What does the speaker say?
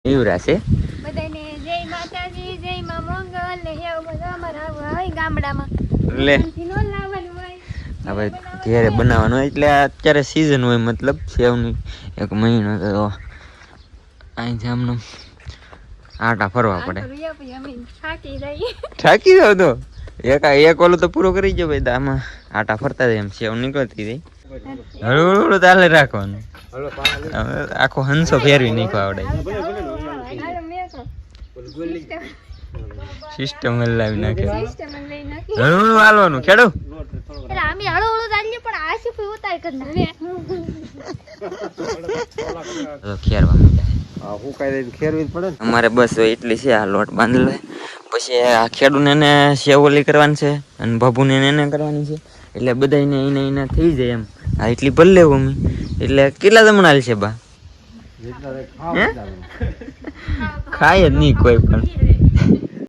એવરા છે બધાને જય માતાજી જય માં મંગલ ને એવું બધું અમારા હોય ગામડામાં લે થી નો લાવવાનું હોય હવે ઘેરે બનાવવાનું હોય એટલે અત્યારે સીઝન હોય મતલબ સેવની એક મહિનો તો અહીં આમનો આટા ફરવા પડે થાકી જાવ તો એક ઓલું તો પૂરો કરી ગયો ભાઈ આમાં આટા ફરતા જાય એમ સેવ નીકળતી રહી હળવું હળવું તાલે રાખવાનું આખો હંસો ફેરવી નાખવા આવડે સિસ્ટમ હલાવી નાખે હળવું હાલવાનું ખેડું અમારે બસ એટલી છે આ લોટ બાંધેલો પછી આ ખેડૂને એને સેવોલી કરવાની છે અને બાબુને એને કરવાની છે એટલે બધાને એને થઈ જાય એમ આ એટલી ભરી લેવું અમે એટલે કેટલા જમણા છે બા ખાય જ નહીં કોઈ પણ